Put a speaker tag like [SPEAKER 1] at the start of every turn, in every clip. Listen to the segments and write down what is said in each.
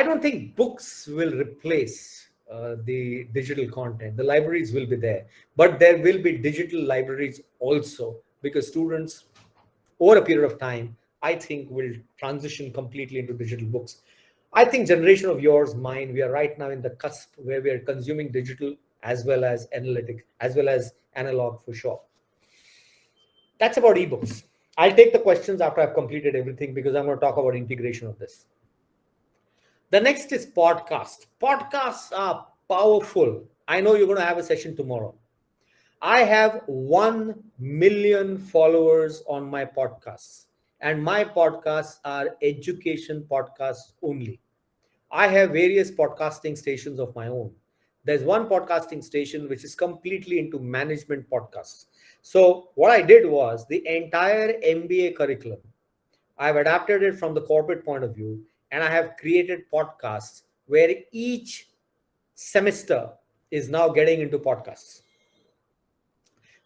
[SPEAKER 1] don't think books will replace the digital content. The libraries will be there, but there will be digital libraries also, because students over a period of time, I think, will transition completely into digital books. I think generation of yours, mine, we are right now in the cusp where we are consuming digital as well as analytic, as well as analog for sure. That's about ebooks. I'll take the questions after I've completed everything, because I'm going to talk about integration of this. The next is podcast. Podcasts are powerful. I know you're going to have a session tomorrow. I have 1 million followers on my podcasts, and my podcasts are education podcasts only. I have various podcasting stations of my own. There's one podcasting station which is completely into management podcasts. So, what I did was the entire MBA curriculum, I've adapted it from the corporate point of view, and I have created podcasts where each semester is now getting into podcasts.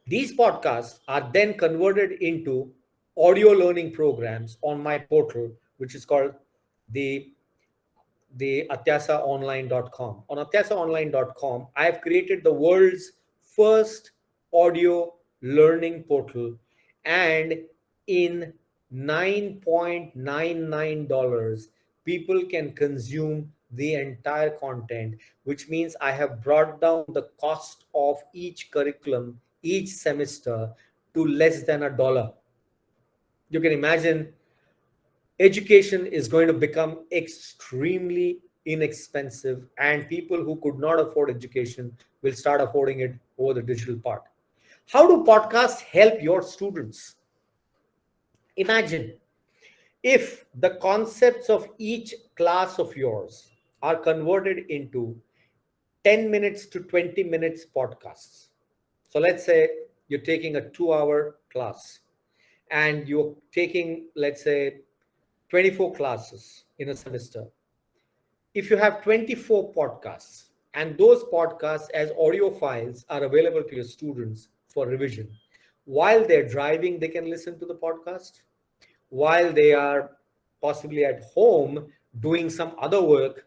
[SPEAKER 1] These podcasts are then converted into audio learning programs on my portal, which is called the atyasaonline.com. On atyasaonline.com, I have created the world's first audio learning portal, and in $9.99, people can consume the entire content, which means I have brought down the cost of each curriculum each semester to less than $1. You can imagine education is going to become extremely inexpensive, and people who could not afford education will start affording it over the digital part. How do podcasts help your students? Imagine if the concepts of each class of yours are converted into 10 minutes to 20 minutes podcasts. So let's say you're taking a 2-hour class and you're taking, let's say, 24 classes in a semester. If you have 24 podcasts, and those podcasts as audio files are available to your students for revision, while they're driving, they can listen to the podcast. While they are possibly at home doing some other work,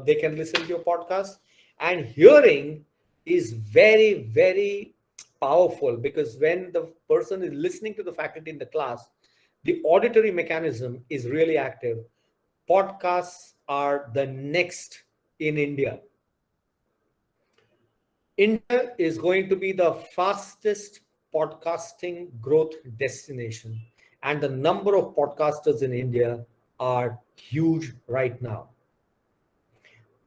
[SPEAKER 1] they can listen to your podcast. And hearing is very, very powerful, because when the person is listening to the faculty in the class, the auditory mechanism is really active. Podcasts are the next in India. India is going to be the fastest podcasting growth destination, and the number of podcasters in India are huge right now.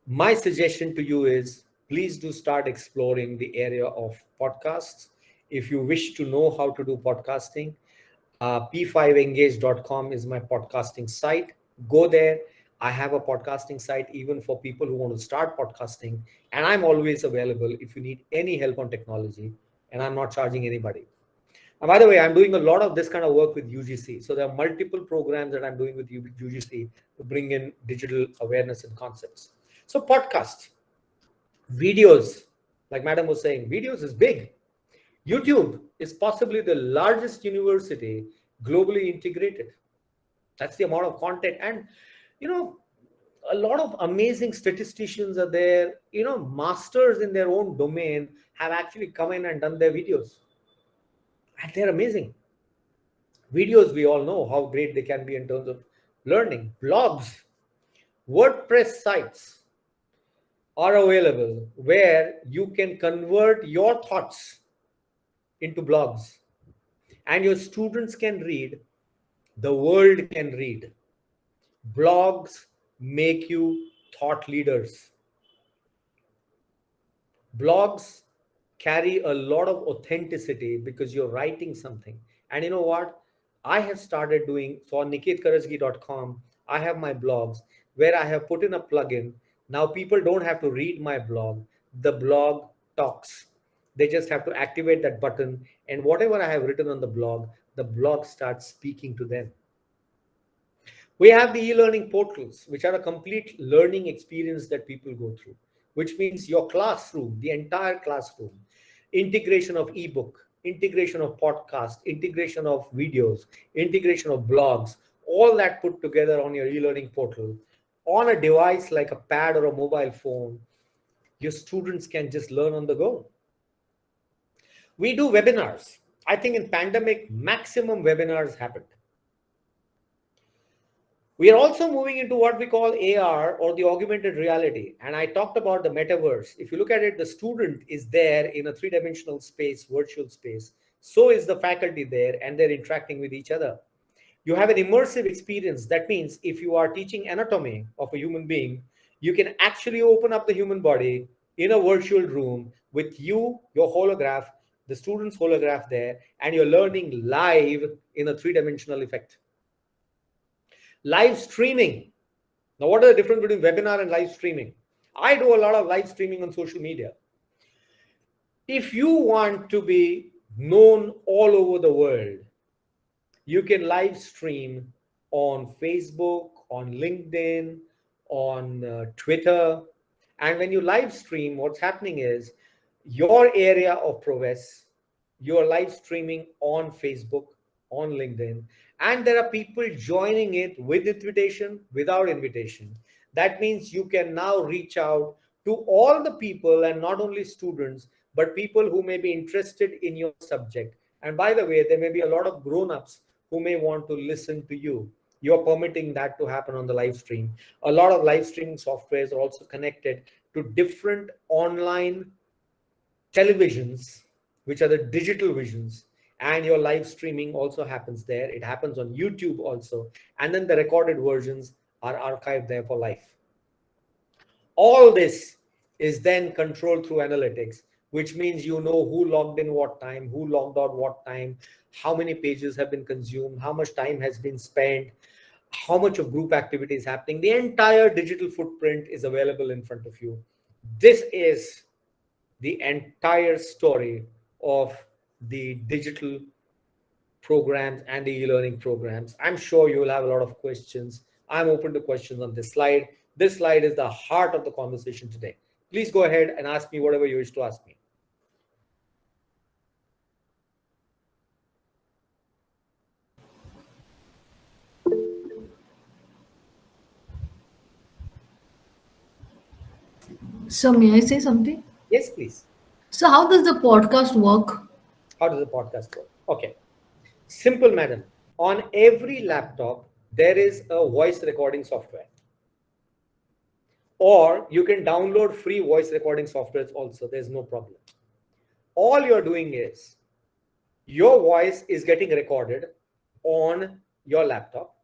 [SPEAKER 1] My suggestion to you is, please do start exploring the area of podcasts. If you wish to know how to do podcasting, p5engage.com is my podcasting site. Go there. I have a podcasting site even for people who want to start podcasting, and I'm always available if you need any help on technology, and I'm not charging anybody. And by the way, I'm doing a lot of this kind of work with UGC. So there are multiple programs that I'm doing with UGC to bring in digital awareness and concepts. So podcasts, videos, like Madam was saying, videos is big. YouTube is possibly the largest university globally integrated. That's the amount of content. And, a lot of amazing statisticians are there. Masters in their own domain have actually come in and done their videos. And they're amazing. Videos, we all know how great they can be in terms of learning. Blogs, WordPress sites are available where you can convert your thoughts into blogs, and your students can read, the world can read. Blogs make you thought leaders. Blogs carry a lot of authenticity because you're writing something. And you know what? I have started doing, so on niketkarajgi.com, I have my blogs where I have put in a plugin. Now people don't have to read my blog. The blog talks. They just have to activate that button, and whatever I have written on the blog starts speaking to them. We have the e-learning portals, which are a complete learning experience that people go through, which means your classroom, the entire classroom, integration of ebook, integration of podcast, integration of videos, integration of blogs, all that put together on your e-learning portal. on a device like a pad or a mobile phone. Your students can just learn on the go. We do webinars. I think in pandemic, maximum webinars happened. We are also moving into what we call AR, or the augmented reality. And I talked about the metaverse. If you look at it, the student is there in a three-dimensional space, virtual space. So is the faculty there, and they're interacting with each other. You have an immersive experience. That means if you are teaching anatomy of a human being, you can actually open up the human body in a virtual room with you, your holograph, the student's holograph there, and you're learning live in a three-dimensional effect. Live streaming. Now, what are the difference between webinar and live streaming? I do a lot of live streaming on social media. If you want to be known all over the world, you can live stream on Facebook, on LinkedIn, on Twitter. And when you live stream, what's happening is your area of prowess, you're live streaming on Facebook, on LinkedIn, and there are people joining it with invitation, without invitation. That means you can now reach out to all the people, and not only students, but people who may be interested in your subject. And by the way, there may be a lot of grown-ups who may want to listen to you. You're permitting that to happen on the live stream. A lot of live streaming softwares are also connected to different online televisions, which are the digital visions, and your live streaming also happens there. It happens on YouTube also, and then the recorded versions are archived there for life. All this is then controlled through analytics, which means you know who logged in what time, who logged out what time, how many pages have been consumed, how much time has been spent, how much of group activity is happening. The entire digital footprint is available in front of you. This is the entire story of the digital programs and the e-learning programs. I'm sure you will have a lot of questions. I'm open to questions on this slide. This slide is the heart of the conversation today. Please go ahead and ask me whatever you wish to ask me.
[SPEAKER 2] So, may I say something?
[SPEAKER 1] Yes, please.
[SPEAKER 2] So, how does the podcast work?
[SPEAKER 1] How does the podcast work? Okay. Simple, madam. On every laptop, there is a voice recording software. Or you can download free voice recording softwares also. There's no problem. All you're doing is your voice is getting recorded on your laptop.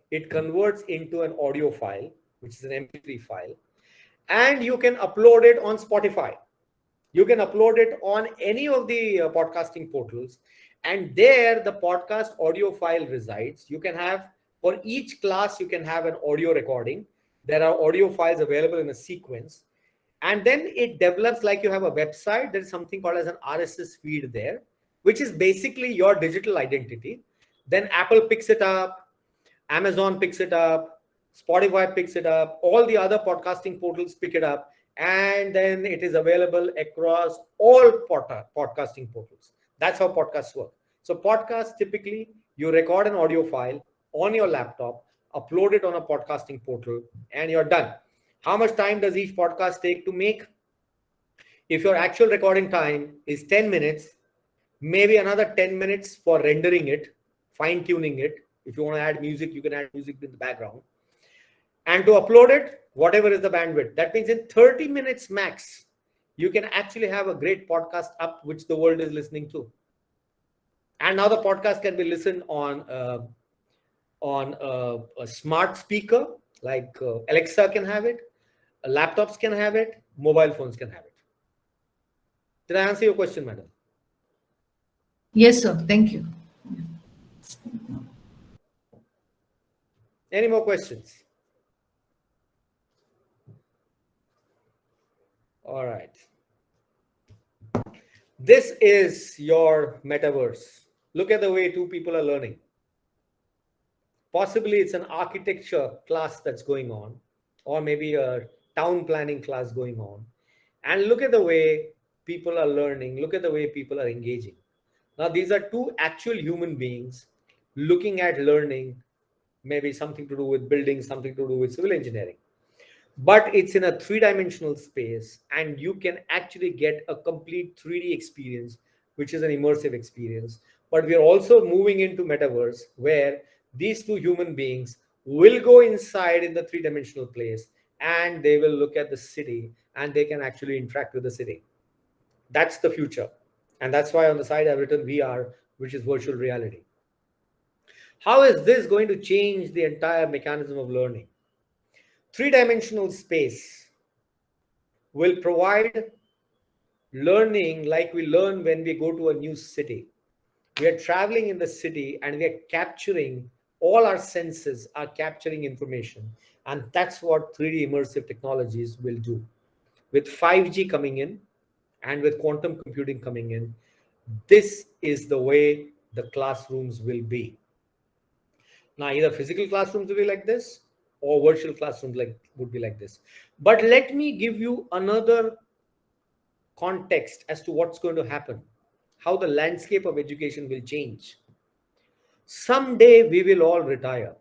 [SPEAKER 1] It converts into an audio file, which is an MP3 file, and you can upload it on Spotify. You can upload it on any of the podcasting portals, and there the podcast audio file resides. You can have, for each class, you can have an audio recording. There are audio files available in a sequence, and then it develops like you have a website. There is something called as an RSS feed there, which is basically your digital identity. Then Apple picks it up, Amazon picks it up, Spotify picks it up, all the other podcasting portals pick it up, and then it is available across all podcasting portals. That's how podcasts work. So podcasts, typically you record an audio file on your laptop, upload it on a podcasting portal, and you're done. How much time does each podcast take to make? If your actual recording time is 10 minutes, maybe another 10 minutes for rendering it, fine tuning it. If you want to add music, you can add music in the background. And to upload it, whatever is the bandwidth. That means in 30 minutes max, you can actually have a great podcast up, which the world is listening to. And now the podcast can be listened on a smart speaker, like Alexa can have it, laptops can have it, mobile phones can have it. Did I answer your question, madam?
[SPEAKER 2] Yes, sir. Thank you.
[SPEAKER 1] Any more questions? All right. This is your metaverse. Look at the way two people are learning. Possibly it's an architecture class that's going on, or maybe a town planning class going on. And look at the way people are learning. Look at the way people are engaging. Now, these are two actual human beings looking at learning, maybe something to do with building, something to do with civil engineering. but it's in a three-dimensional space, and you can actually get a complete 3D experience, which is an immersive experience. But we are also moving into metaverse, where these two human beings will go inside in the three-dimensional place, and they will look at the city, and they can actually interact with the city. That's the future. And that's why on the side I've written VR, which is virtual reality. How is this going to change the entire mechanism of learning? Three-dimensional space will provide learning like we learn when we go to a new city. We are traveling in the city, and we are capturing, all our senses are capturing information. And that's what 3D immersive technologies will do. With 5G coming in and with quantum computing coming in, this is the way the classrooms will be. Now, either physical classrooms will be like this, or virtual classrooms would be like this. But let me give you another context as to what's going to happen, how the landscape of education will change. Someday we will all retire.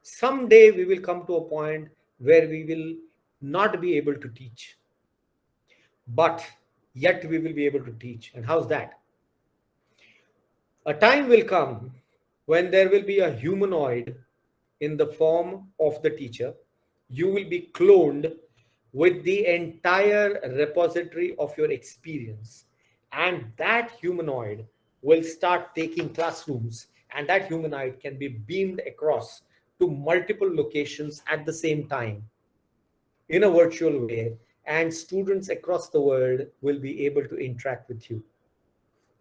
[SPEAKER 1] Someday we will come to a point where we will not be able to teach, but yet we will be able to teach. And how's that? A time will come when there will be a humanoid in the form of the teacher. You will be cloned with the entire repository of your experience. And that humanoid will start taking classrooms, and that humanoid can be beamed across to multiple locations at the same time in a virtual way. And students across the world will be able to interact with you.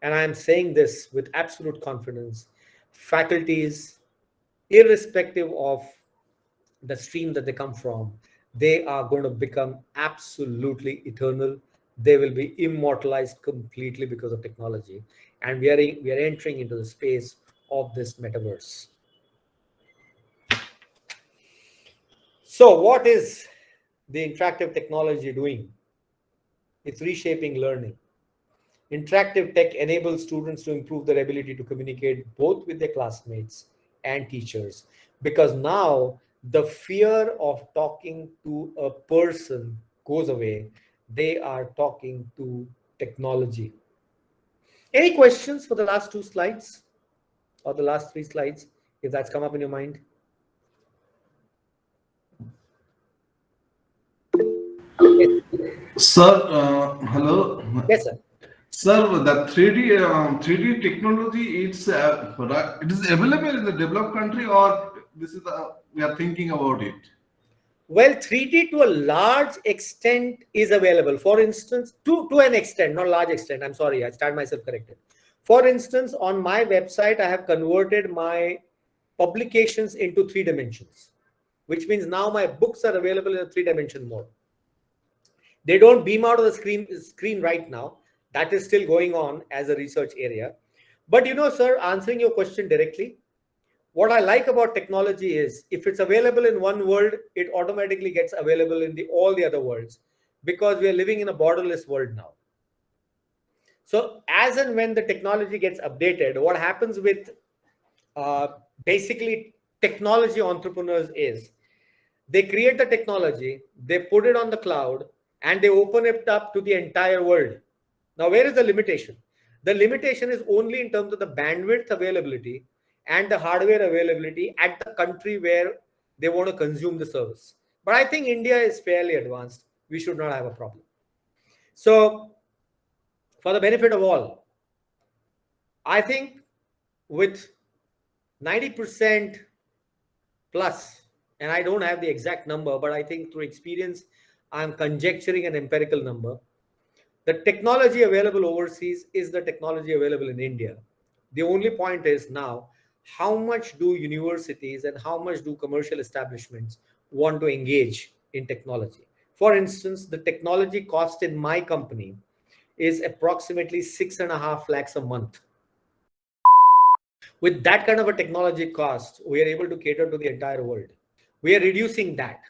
[SPEAKER 1] And I'm saying this with absolute confidence. Faculties, irrespective of the stream that they come from, they are going to become absolutely eternal. They will be immortalized completely because of technology. And we are entering into the space of this metaverse. So, what is the interactive technology doing? It's reshaping learning. Interactive tech enables students to improve their ability to communicate both with their classmates and teachers, because now the fear of talking to a person goes away. They are talking to technology. Any questions for the last two slides or the last three slides, if that's come up in your mind? Yes,
[SPEAKER 3] Sir, hello.
[SPEAKER 1] yes, sir.
[SPEAKER 3] Sir, the 3D technology, it is available in the developed country, or this is the we are thinking about it.
[SPEAKER 1] Well, 3D to a large extent is available. For instance, to an extent, not large extent. I'm sorry, I stand myself corrected. For instance, on my website, I have converted my publications into three dimensions, which means now my books are available in a three-dimension mode. They don't beam out of the screen right now. That is still going on as a research area. But sir, answering your question directly, what I like about technology is if it's available in one world, it automatically gets available in all the other worlds, because we are living in a borderless world now. So as and when the technology gets updated, what happens with uh, basically technology entrepreneurs is they create the technology, they put it on the cloud, and they open it up to the entire world. Now, where is the limitation? The limitation is only in terms of the bandwidth availability and the hardware availability at the country where they want to consume the service. But I think India is fairly advanced. We should not have a problem. So, for the benefit of all, I think with 90% plus, and I don't have the exact number, but I think through experience, I'm conjecturing an empirical number. The technology available overseas is the technology available in India. The only point is now, how much do universities and how much do commercial establishments want to engage in technology? For instance, the technology cost in my company is approximately 6.5 lakhs a month. With that kind of a technology cost, we are able to cater to the entire world. We are reducing that.